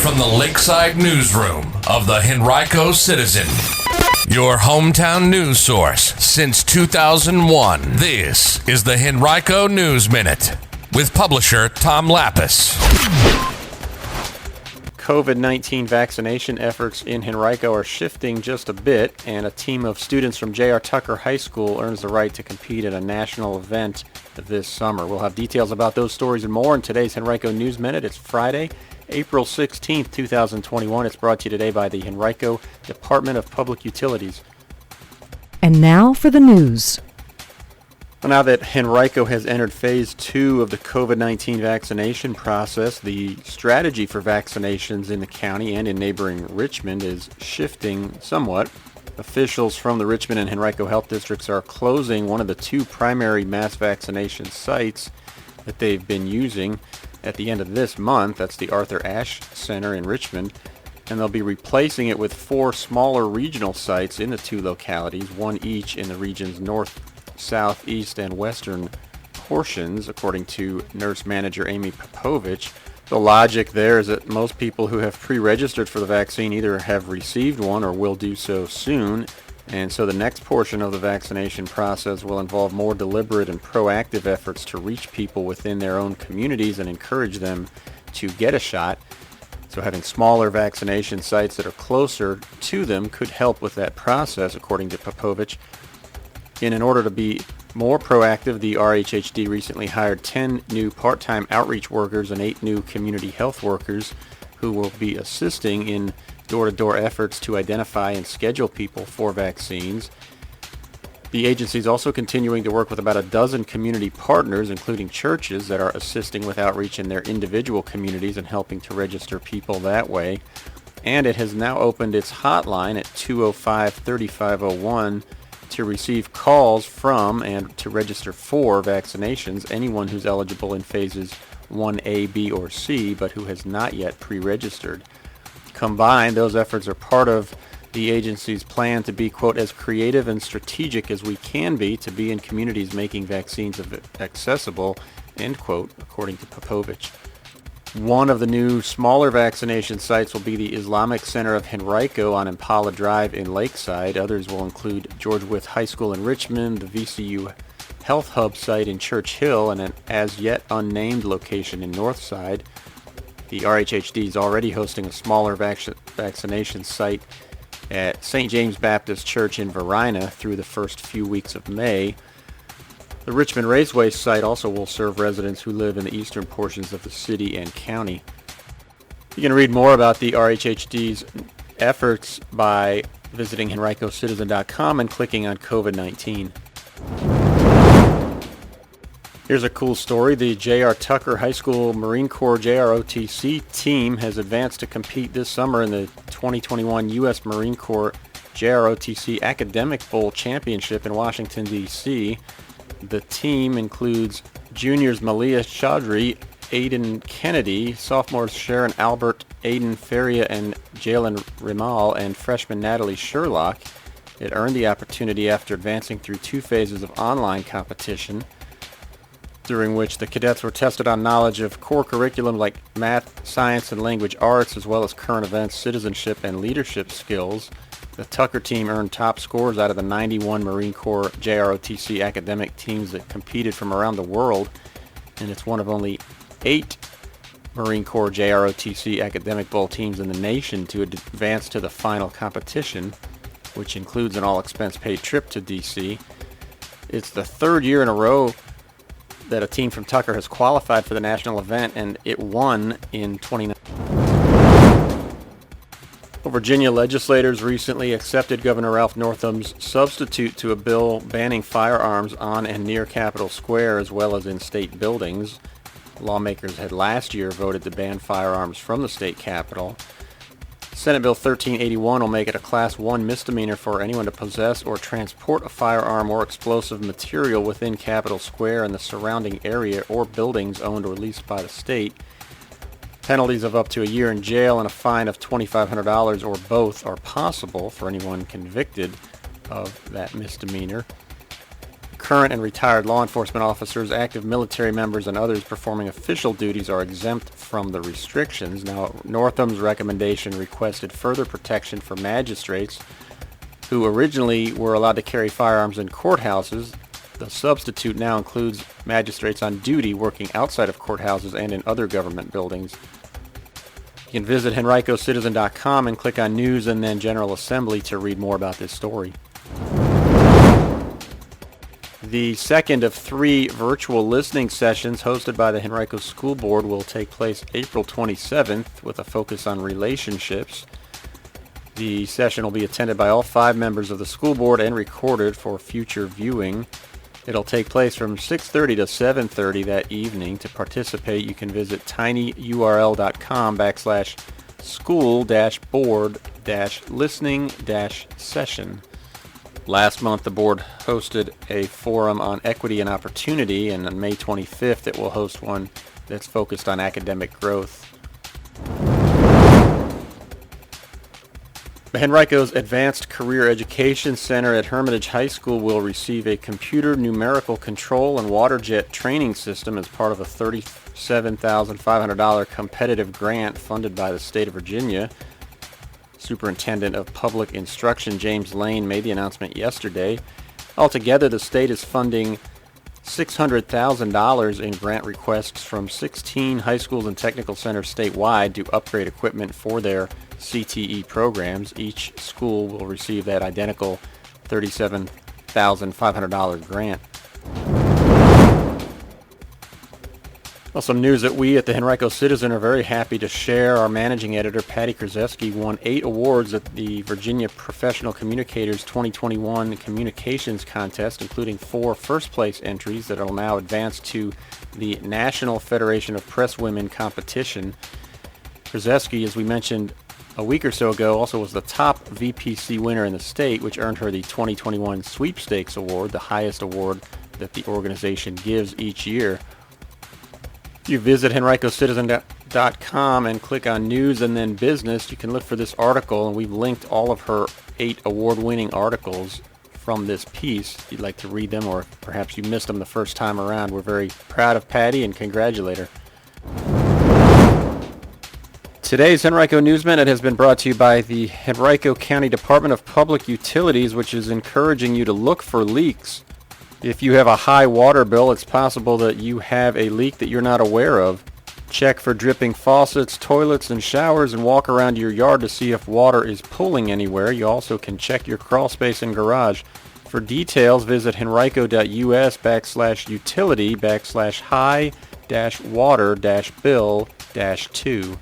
from the Lakeside Newsroom of the Henrico Citizen, your hometown news source since 2001. This is the Henrico News Minute with publisher Tom Lapis. COVID-19 vaccination efforts in Henrico are shifting just a bit, and a team of students from J.R. Tucker High School earns the right to compete at a national event this summer. We'll have details about those stories and more in today's Henrico News Minute. It's Friday, April 16th, 2021. It's brought to you today by the Henrico Department of Public Utilities. And now for the news. Well, now that Henrico has entered phase 2 of the COVID-19 vaccination process, the strategy for vaccinations in the county and in neighboring Richmond is shifting somewhat. Officials from the Richmond and Henrico health districts are closing one of the two primary mass vaccination sites that they've been using at the end of this month. That's the Arthur Ashe Center in Richmond, and they'll be replacing it with 4 smaller regional sites in the two localities, one each in the region's north, south, east, and western portions, according to nurse manager Amy Popovich. The logic there is that most people who have pre-registered for the vaccine either have received one or will do so soon, and so the next portion of the vaccination process will involve more deliberate and proactive efforts to reach people within their own communities and encourage them to get a shot. So having smaller vaccination sites that are closer to them could help with that process, according to Popovich. In order to be more proactive, the RHHD recently hired 10 new part-time outreach workers and 8 new community health workers who will be assisting in door-to-door efforts to identify and schedule people for vaccines. The agency is also continuing to work with about a dozen community partners, including churches, that are assisting with outreach in their individual communities and helping to register people that way. And it has now opened its hotline at 205-3501 to receive calls from and to register for vaccinations, anyone who's eligible in phases 1A, B, or C, but who has not yet pre-registered. Combined, those efforts are part of the agency's plan to be, quote, as creative and strategic as we can be to be in communities making vaccines accessible, end quote, according to Popovich. One of the new smaller vaccination sites will be the Islamic Center of Henrico on Impala Drive in Lakeside. Others will include George Wythe High School in Richmond, the VCU Health Hub site in Church Hill, and an as-yet unnamed location in Northside. The RHHD is already hosting a smaller vaccination site at St. James Baptist Church in Varina through the first few weeks of May. The Richmond Raceway site also will serve residents who live in the eastern portions of the city and county. You can read more about the RHHD's efforts by visiting henricocitizen.com and clicking on COVID-19. Here's a cool story. The J.R. Tucker High School Marine Corps JROTC team has advanced to compete this summer in the 2021 U.S. Marine Corps JROTC Academic Bowl Championship in Washington, D.C. The team includes juniors Malia Chaudhry, Aiden Kennedy, sophomores Sharon Albert, Aiden Feria, and Jalen Rimal, and freshman Natalie Sherlock. It earned the opportunity after advancing through 2 phases of online competition, during which the cadets were tested on knowledge of core curriculum like math, science, and language arts, as well as current events, citizenship, and leadership skills. The Tucker team earned top scores out of the 91 Marine Corps JROTC academic teams that competed from around the world, and it's one of only 8 Marine Corps JROTC Academic Bowl teams in the nation to advance to the final competition, which includes an all-expense-paid trip to D.C. It's the 3rd year in a row that a team from Tucker has qualified for the national event, and it won in 2019. Virginia legislators recently accepted Governor Ralph Northam's substitute to a bill banning firearms on and near Capitol Square, as well as in state buildings. Lawmakers had last year voted to ban firearms from the state capitol. Senate Bill 1381 will make it a Class 1 misdemeanor for anyone to possess or transport a firearm or explosive material within Capitol Square and the surrounding area or buildings owned or leased by the state. Penalties of up to a year in jail and a fine of $2,500 or both are possible for anyone convicted of that misdemeanor. current and retired law enforcement officers, active military members, and others performing official duties are exempt from the restrictions. Now, Northam's recommendation requested further protection for magistrates who originally were allowed to carry firearms in courthouses. The substitute now includes magistrates on duty working outside of courthouses and in other government buildings. You can visit henricocitizen.com and click on News and then General Assembly to read more about this story. The second of 3 virtual listening sessions hosted by the Henrico School Board will take place April 27th with a focus on relationships. The session will be attended by all 5 members of the school board and recorded for future viewing. It'll take place from 6:30 to 7:30 that evening. To participate, you can visit tinyurl.com/school-board-listening-session. Last month, the board hosted a forum on equity and opportunity, and on May 25th, it will host one that's focused on academic growth. Henrico's Advanced Career Education Center at Hermitage High School will receive a computer numerical control and water jet training system as part of a $37,500 competitive grant funded by the state of Virginia. Superintendent of Public Instruction James Lane made the announcement yesterday. Altogether, the state is funding $600,000 in grant requests from 16 high schools and technical centers statewide to upgrade equipment for their CTE programs. Each school will receive that identical $37,500 grant. Well, some news that we at the Henrico Citizen are very happy to share. Our managing editor, Patty Krzeski, won 8 awards at the Virginia Professional Communicators 2021 Communications Contest, including 4 first-place entries that will now advance to the National Federation of Press Women competition. Krzeski, as we mentioned a week or so ago, also was the top VPC winner in the state, which earned her the 2021 Sweepstakes Award, the highest award that the organization gives each year. If you visit henricocitizen.com and click on News and then Business, you can look for this article, and we've linked all of her 8 award-winning articles from this piece. If you'd like to read them, or perhaps you missed them the first time around, we're very proud of Patty and congratulate her. Today's Henrico News Minute has been brought to you by the Henrico County Department of Public Utilities, which is encouraging you to look for leaks. If you have a high water bill, it's possible that you have a leak that you're not aware of. Check for dripping faucets, toilets, and showers, and walk around your yard to see if water is pooling anywhere. You also can check your crawl space and garage. For details, visit henrico.us/utility/high-water-bill-2.